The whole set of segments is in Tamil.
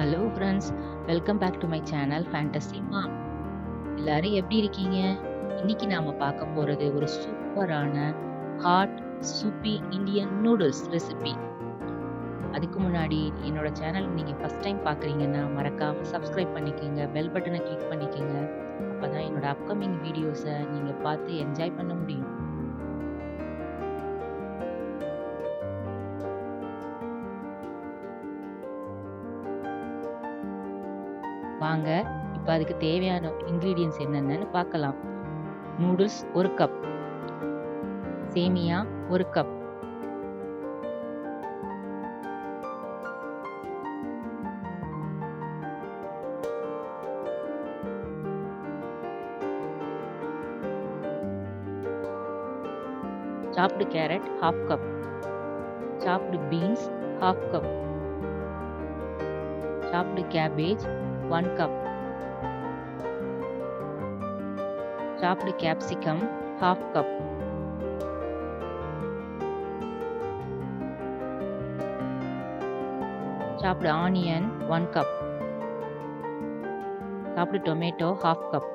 Hello friends, welcome back to my channel fantasy mom. எல்லாரும் எப்படி இருக்கீங்க? இன்னைக்கு நாம பார்க்க போறது ஒரு சூப்பரான hot soupy Indian noodles recipe. அதுக்கு முன்னாடி என்னோட சேனல் நீங்க ஃபர்ஸ்ட் டைம் பார்க்குறீங்கன்னா மறக்காம சப்ஸ்கிரைப் பண்ணிக்கங்க. பெல் பட்டனை கிளிக் பண்ணிக்கங்க. அப்பதான் என்னோட அப்கமிங் வீடியோஸை நீங்க பார்த்து என்ஜாய் பண்ண முடியும். வாங்க, இப்போ அதுக்கு தேவையான இன்கிரீடியன்ட்ஸ் என்னென்னு பார்க்கலாம். நூடுல்ஸ் 1 கப், சேமியா 1 cup, chopped carrot 1/2 cup, chopped beans 1/2 cup, chopped cabbage 1 cup, chopped capsicum 1/2 cup, chopped onion 1 cup, chopped tomato 1/2 cup,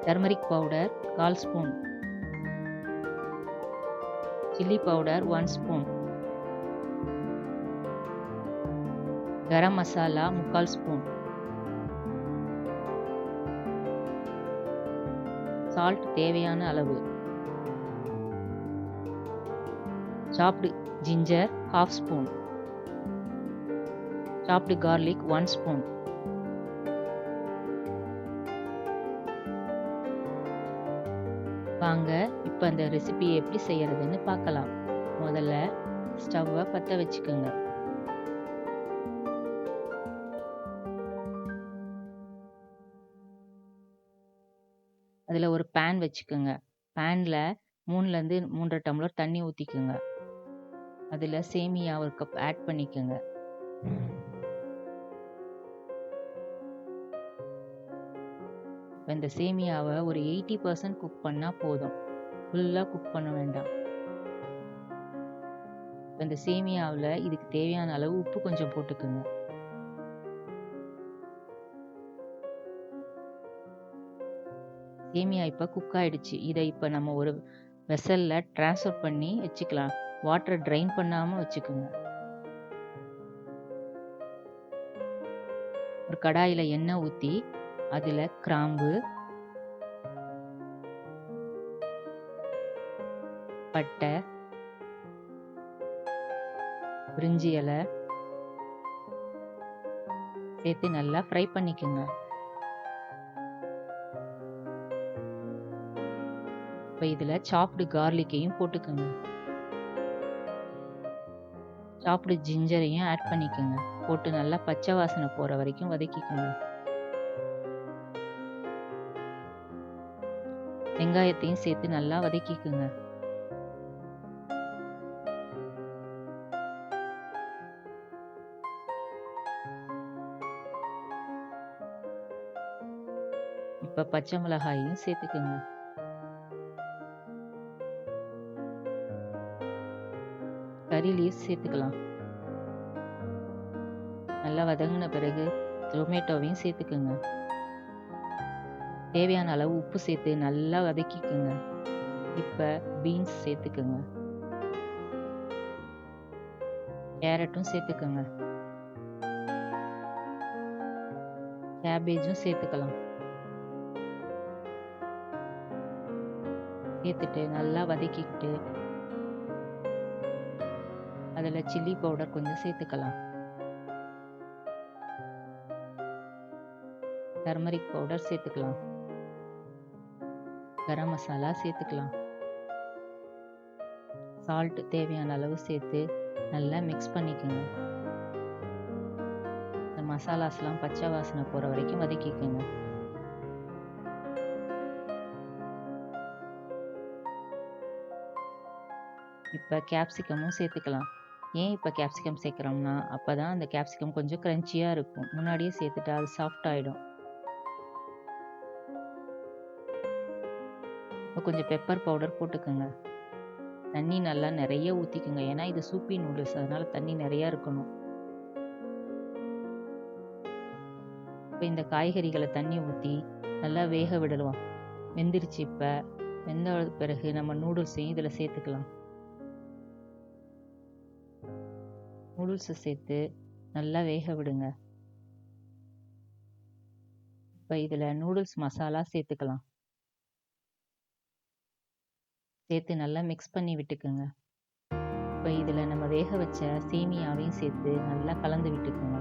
turmeric powder 1/4 spoon, chili powder 1 spoon, garam masala 3/4 spoon, salt தேவையான அளவு, chopped ginger 1/2 spoon, chopped garlic 1 spoon. வாங்க, இப்போ அந்த ரெசிபியை எப்படி செய்யறதுன்னு பார்க்கலாம். முதல்ல ஸ்டவ்வை பற்ற வச்சுக்கோங்க. அதில் ஒரு பேன் வச்சுக்கோங்க. பேனில் 3லேருந்து 3.5 டம்ளர் தண்ணி ஊற்றிக்கோங்க. அதில் சேமியா 1 கப் ஆட் பண்ணிக்கோங்க. இப்போ இந்த சேமியாவை ஒரு 80% குக் பண்ணால் போதும். ஃபுல்லாக குக் பண்ண வேண்டாம். இப்போ இந்த சேமியாவில் இதுக்கு தேவையான அளவு உப்பு கொஞ்சம் போட்டுக்கோங்க. சேமியா இப்போ குக் ஆயிடுச்சு. இதை இப்போ நம்ம ஒரு வெசலில் ட்ரான்ஸ்ஃபர் பண்ணி வச்சுக்கலாம். வாட்டரை ட்ரைன் பண்ணாமல் வச்சுக்கோங்க. ஒரு கடாயில் எண்ணெய் ஊற்றி அதில் கிராம்பு, பட்டை, பிரிஞ்சி இலை சேர்த்து நல்லா ஃப்ரை பண்ணிக்கோங்க. இப்போ இதில் சாப்டு கார்லிக்கையும் போட்டுக்கோங்க. சாப்டு ஜிஞ்சரையும் ஆட் பண்ணிக்கோங்க. போட்டு நல்லா பச்சை வாசனை போகிற வரைக்கும் வதக்கிக்கோங்க. வெங்காயத்தையும் சேர்த்து நல்லா வதக்கிக்கோங்க. இப்போ பச்சை மிளகாயையும் சேர்த்துக்கோங்க. கறி லீவ்ஸ் சேர்த்துக்கலாம். நல்லா வதங்கின பிறகு டொமேட்டோவையும் சேர்த்துக்கோங்க. தேவையான அளவு உப்பு சேர்த்து நல்லா வதக்கிக்கோங்க. இப்போ பீன்ஸ் சேர்த்துக்கோங்க. கேரட்டும் சேர்த்துக்கோங்க. கேபேஜும் சேர்த்துக்கலாம். சேர்த்துட்டு நல்லா வதக்கிக்கிட்டு அதில் சில்லி பவுடர் கொஞ்சம் சேர்த்துக்கலாம். டர்மரிக் பவுடர் சேர்த்துக்கலாம். கரம் மசாலா சேர்த்துக்கலாம். சால்ட் தேவையான அளவு சேர்த்து நல்லா மிக்ஸ் பண்ணிக்கோங்க. இந்த மசாலாஸ்லாம் பச்சை வாசனை போகிற வரைக்கும் வதக்கிக்கோங்க. இப்போ கேப்சிகமும் சேர்த்துக்கலாம். ஏன் இப்போ கேப்சிகம் சேர்க்குறோம்னா அப்போ தான் அந்த கேப்சிகம் கொஞ்சம் க்ரன்ச்சியாக இருக்கும். முன்னாடியே சேர்த்துட்டா அது சாஃப்ட் ஆகிடும். இப்போ கொஞ்சம் பெப்பர் பவுடர் போட்டுக்கோங்க. தண்ணி நல்லா நெறைய ஊத்திக்கங்க. ஏன்னா இது சூப்பி நூடுல்ஸ் அதனால தண்ணி நெறையா இருக்கணும். இப்ப இந்த காய்கறிகள தண்ணி ஊத்தி நல்லா வேக விடலாம். வெந்துருச்சு இப்ப. வெந்த பிறகு நம்ம நூடுல்ஸையும் இதில சேர்த்துக்கலாம். நூடுல்ஸ சேர்த்து நல்லா வேக விடுங்க. இப்ப இதில நூடுல்ஸ் மசாலா சேர்த்துக்கலாம். சேர்த்து நல்லா மிக்ஸ் பண்ணி விட்டுக்குங்க. இப்ப இதில நம்ம வேக வச்ச சேமியாவையும் சேர்த்து நல்லா கலந்து விட்டுக்குங்க.